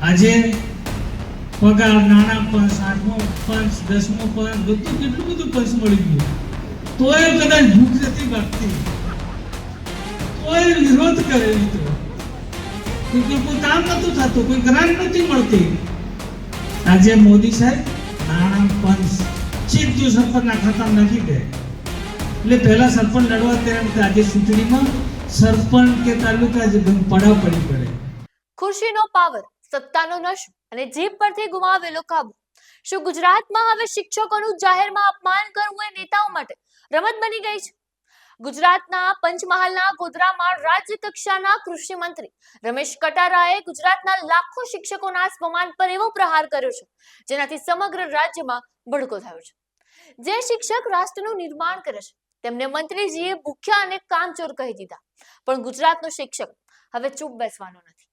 આજે પગાર, નાણાં પંચ, 8મો પંચ, 10મો પંચ, બધું કેટલું બધું પંચ મળી ગયું, તોય કદાચ ભૂખ નથી ભાગતી, તોય વિરોધ કરે મિત્રો. કોઈ કામ નતું થતું, કોઈ ગ્રાન્ટ નથી મળતી. આજે મોદી સાહેબ નાણાં પંચ સીધું સરપંચના ખાતામાં નાખી દે. એટલે પહેલા સરપંચ લડવા ત્યારે આજે ચૂંટણીમાં સરપંચ કે તાલુકા જે પડાવ પડી પડે. ખુરશીનો પાવર, સત્તાનો નશો અને જીભ પરથી ગુમાવેલો કાબુ. શું ગુજરાતમાં હવે શિક્ષકોનું જાહેરમાં અપમાન કરવું એ નેતાઓ માટે રમત બની ગઈ છે? ગુજરાતના પંચમહાલના ગોધરામાં રાજ્ય કક્ષાના કૃષિ મંત્રી રમેશ કટારાએ ગુજરાતના લાખો શિક્ષકોના સ્વમાન પર એવો પ્રહાર કર્યો છે જેનાથી સમગ્ર રાજ્યમાં ભડકો થયો છે. જે શિક્ષક રાષ્ટ્રનું નિર્માણ કરે છે તેમને મંત્રીજીએ ભૂખ્યા અને કામચોર કહી દીધા. પણ ગુજરાતનો શિક્ષક હવે ચૂપ બેસવાનો નથી.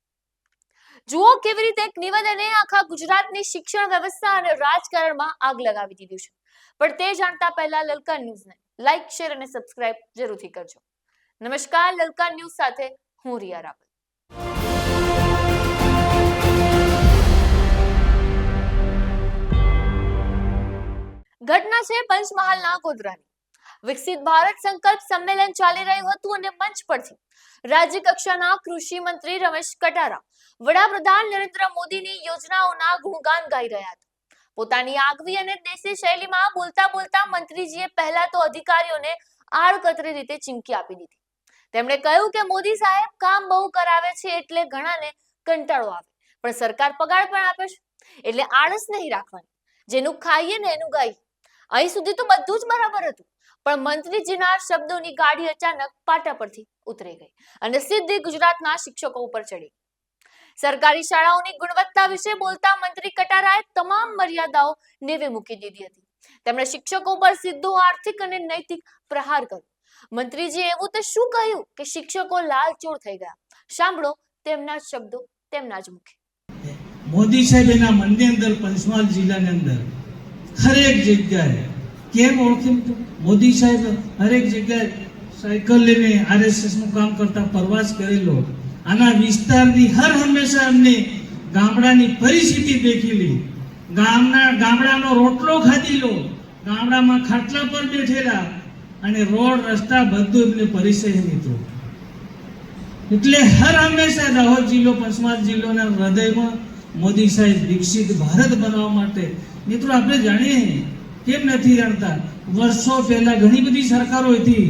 જુઓ કેવી રીતે એક નિવેદને આખા ગુજરાતની શિક્ષણ વ્યવસ્થા અને રાજકારણમાં આગ લગાવી દીધું છે. પણ તે જાણતા પહેલા લલકાર ન્યૂઝને લાઈક, શેર અને સબસ્ક્રાઇબ જરૂરથી કરજો. નમસ્કાર, લલકાર ન્યૂઝ સાથે હું રિયા રાવલ. ઘટના છે પંચમહાલના ગોધરાની. વિકસિત ભારત સંકલ્પ સંમેલન ચાલી રહ્યું હતું અને મંચ પરથી રાજ્ય કક્ષાના કૃષિ મંત્રી રમેશ કટારા વડાપ્રધાન નરેન્દ્ર મોદીની યોજનાઓના ગુણગાન ગાઈ રહ્યા હતા. પોતાની આગવી અને દેશી શૈલીમાં બોલતા બોલતા મંત્રીજીએ પહેલા તો અધિકારીઓને આડકતરી રીતે ચીમકી આપી દીધી. તેમણે કહ્યું કે મોદી સાહેબ કામ બહુ કરાવે છે એટલે ઘણાને કંટાળો આવે, પણ સરકાર પગાર પણ આપે છે એટલે આળસ નહીં રાખવાની. જેનું ખાઈએ ને એનું ગાઈએ. અહીં સુધી તો બધું જ બરાબર હતું, પણ મંત્રીજીના શબ્દોની ગાડી અચાનક પાટા પરથી ઉતરી ગઈ અને સીધી ગુજરાતના શિક્ષકો ઉપર ચડી. સરકારી શાળાઓની ગુણવત્તા વિશે બોલતા મંત્રી કટારાએ તમામ મર્યાદાઓ નેવે મૂકી દીધી હતી. તેમણે શિક્ષકો પર સીધો આર્થિક અને નૈતિક પ્રહાર કર્યો. મંત્રીજીએ એવું તો શું કહ્યું કે શિક્ષકો લાલચોળ થઈ ગયા. સાંભળો તેમના શબ્દો તેમના જ મુખે. મોદી સાહેબ એના મનની અંદર, પંચમહાલ જિલ્લાની અંદર હરેક જગ્યાએ કેમ ઓળખી મોદી સાહેબ હરેક જગ્યાએ સાયકલ લઈને આરએસએસ નું કામ કરતા પ્રવાસ કરેલો. આના વિસ્તારની હર હંમેશા અમને ગામડાની પરિસ્થિતિ દેખેલી, ગામડાનો રોટલો ખાધેલો, ગામડામાં ખાટલા પર બેઠેલા અને રોડ રસ્તા બધું એમને પરિચય મિત્રો. એટલે હર હંમેશા દાહોદ જિલ્લો, પંચમહાલ જિલ્લાના હૃદયમાં મોદી સાહેબ વિકસિત ભારત બનાવવા માટે મિત્રો આપણે જાણીએ કેમ નથી જાણતા, વર્ષો પહેલા ઘણી બધી સરકારો હતી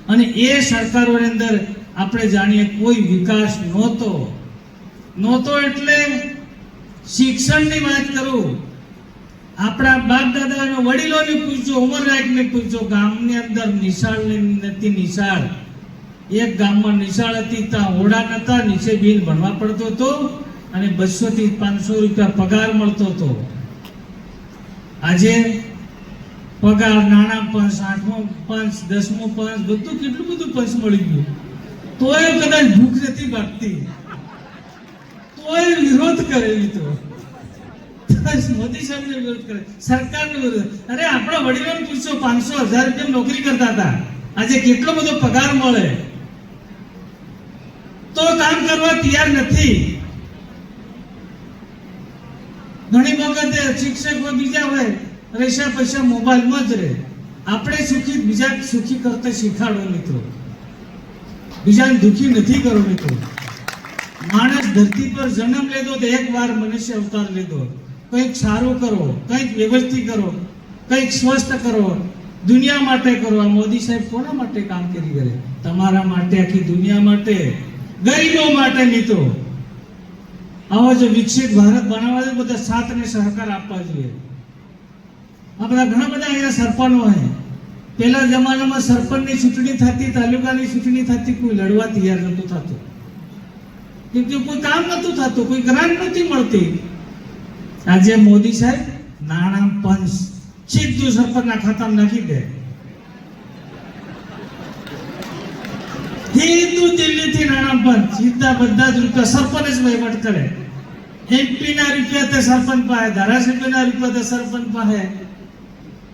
અને એ સરકારોની અંદર આપણે જાણીએ કોઈ વિકાસ નહોતો. એટલે શિક્ષણની વાત કરું, આપણા બાપ દાદાનો વડીલોને પૂછજો, ઉંમરલાયકને પૂછજો, ગામની અંદર નિશાળ નથી. નિશાળ એક ગામમાં નિશાળ હતી, ત્યાં ઓરડા નતા, નીચે બિલ ભણવા પડતો હતો અને 200 થી 500 રૂપિયા પગાર મળતો હતો. આજે પગાર, નાણાં પંચ, 8મો પંચ, 10મો પંચ, બધું કેટલું બધું પંચ મળી ગયું, તોય કદાચ ભૂખ નથી ભાગતી, તોય વિરોધ કરે મિત્રો. મોદી સાહેબને વિરોધ કરે, સરકારનો વિરોધ. અરે આપણા વડીલોને પૂછો, 500-1000 રૂપિયા નોકરી કરતા હતા, આજે કેટલો બધો પગાર મળે, તો કામ કરવા તૈયાર નથી. ઘણી વખતે શિક્ષકો બીજા હોય, પૈસા મોબાઈલમાં જ રહે. આપણે સુખી, બીજા સુખી કરતા શીખાડો મિત્રો, બીજાને દુઃખી નથી કરો મિત્રો. માણસ ધરતી પર જન્મ લીધો તો એક વાર મનુષ્ય અવતાર લીધો. કંઈક સારું કરો, કંઈક વ્યવસ્થિત કરો, કંઈક સ્વસ્થ કરો, દુનિયા માટે કરો. આ મોદી સાહેબ કોના માટે કામ કરી કરે? તમારા માટે, આખી દુનિયા માટે, ગરીબો માટે મિત્રો. આવો જો વિકસિત ભારત બનાવવા છે, બધા સાથ અને સહકાર આપવા જોઈએ. આ બધા ઘણા બધા અહીંયા સરપંચો હોય. પહેલા જમાનામાં સરપંચની ચૂંટણી થતી, તાલુકાની ચૂંટણી થતી, કોઈ લડવા તૈયાર નતું થતું, કેમ કે કોઈ કામ નતું થતું, કોઈ ગ્રાન્ટ નથી મળતી. આજે મોદી સાહેબ નાણાં પંચ સીધું સરપંચના ખાતામાં નાખી દે. સીધું દિલ્હીથી નાણાં પંચ, સીધા બધા જ રૂપિયા સરપંચ જ વહીવટ કરે. એમપી ના રૂપિયા તે સરપંચ પાસે, ધારાસભ્યના રૂપિયા તે સરપંચ પાસે,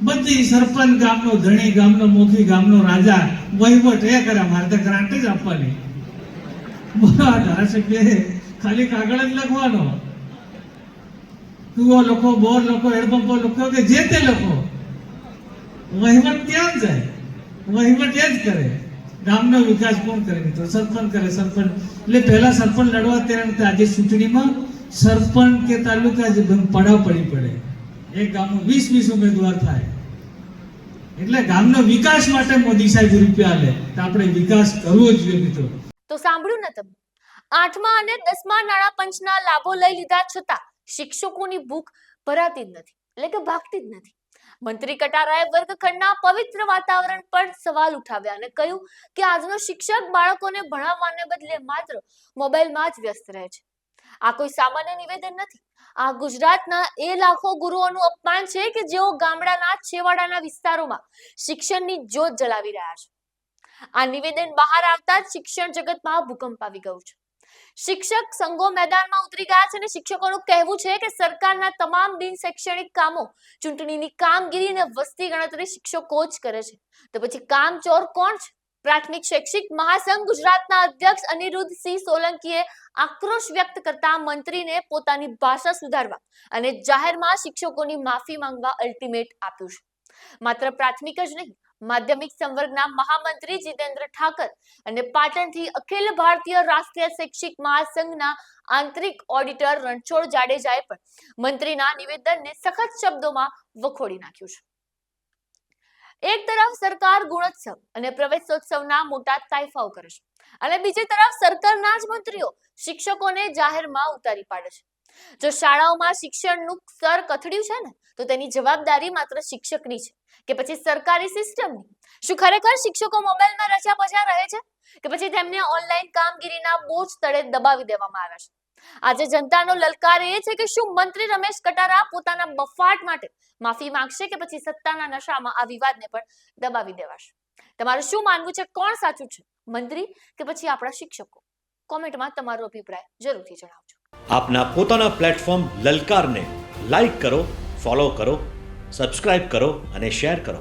બધી સરપંચ ગામનો ધણી, ગામનો મુખી, ગામનો રાજા વહીવટ એ કરે. મારે તો ગ્રાન્ટ જ આપવાની. ધારાસભ્ય ખાલી કાગળ જ લખવાનો, કૂવો લખો, બોર લખો, હેડપંપો લખો કે જે તે લખો, વહીવટ ત્યાં જાય, વહીવટ એ જ કરે. ગામનો વિકાસ કોણ કરે? મિત્રો સરપંચ કરે. સરપંચ એટલે પહેલા સરપંચ લડવા ત્યારે નહોતા. આજે ચૂંટણીમાં સરપંચ કે તાલુકા જે પડાવ પડી પડે, એક ગામમાં 20 ઉમેદવાર થાય. એટલે ગામનો વિકાસ માટે મોદી સાહેબ રૂપિયા લે, તો આપણે વિકાસ કરવો જોઈએ મિત્રો. તો સાંભળ્યું ને તમે, 8મા અને 10મા નાણાં પંચના લાભો લઈ લીધા છતાં શિક્ષકોની ભૂખ ભરાતી જ નથી, એટલે કે ભાગતી જ નથી. મંત્રી કટારાએ વર્ગખંડના પવિત્ર વાતાવરણ પર સવાલ ઉઠાવ્યા અને કહ્યું કે આજનો શિક્ષક બાળકોને ભણાવવાને બદલે માત્ર મોબાઈલમાં જ વ્યસ્ત રહે છે. આ કોઈ સામાન્ય નિવેદન નથી. આ ગુજરાતના એ લાખો ગુરુઓનું અપમાન છે કે જેઓ ગામડાના છેવાડાના વિસ્તારોમાં શિક્ષણની જ્યોત જલાવી રહ્યા છે. આ નિવેદન બહાર આવતા જ શિક્ષણ જગતમાં ભૂકંપ આવી ગયું છે. શિક્ષક સંઘો મેદાનમાં ઉતરી ગયા છે અને શિક્ષકોનું કહેવું છે કે સરકારના તમામ બિન શૈક્ષણિક કામો, ચૂંટણીની કામગીરી અને વસ્તી ગણતરી શિક્ષકો જ કરે છે. તો પછી કામચોર કોણ છે? પ્રાથમિક શૈક્ષિક મહાસંઘ ગુજરાતના અધ્યક્ષ અનિરુદ્ધસિંહ સોલંકીએ આક્રોશ વ્યક્ત કરતા મંત્રીને પોતાની ભાષા સુધારવા અને જાહેરમાં શિક્ષકોની માફી માંગવા અલ્ટિમેટ આપ્યું છે. માત્ર પ્રાથમિક જ નહીં, માધ્યમિક સંવર્ગના મહામંત્રી જીતેન્દ્ર ઠાકર અને પાટણથી અખિલ ભારતીય રાષ્ટ્રીય શૈક્ષિક મહાસંઘના આંતરિક ઓડિટર રણછોડ જાડેજાએ પણ મંત્રીના નિવેદનને સખત શબ્દોમાં વખોડી નાખ્યું છે. એક તરફ સરકાર ગુણોત્સવ અને પ્રવેશોત્સવના મોટા તાઇફાઓ કરે છે અને બીજી તરફ સરકારના જ મંત્રીઓ શિક્ષકોને જાહેરમાં ઉતારી પાડે છે. જો શાળાઓમાં શિક્ષણનું સ્તર કથળ્યું છે ને, તો તેની જવાબદારી માત્ર શિક્ષકની છે કે પછી સરકારી સિસ્ટમની? શું ખરેખર શિક્ષકો મોબાઈલમાં રચ્યા પચ્યા રહે છે કે પછી તેમને ઓનલાઈન કામગીરીના બોજ તળે દબાવી દેવામાં આવ્યા છે? આજે જનતાનો લલકાર એ છે કે શું મંત્રી રમેશ કટારા પોતાના બફાટ માટે માફી માંગશે કે પછી સત્તાના નશામાં આ વિવાદને પણ દબાવી દેવાશે? તમારું શું માનવું છે? કોણ સાચું છે, મંત્રી કે પછી આપણા શિક્ષકો? કોમેન્ટમાં તમારો અભિપ્રાય જરૂરથી જણાવજો. આપના પોતાના પ્લેટફોર્મ લલકારને લાઈક કરો, ફોલો કરો, સબસ્ક્રાઇબ કરો અને શેર કરો.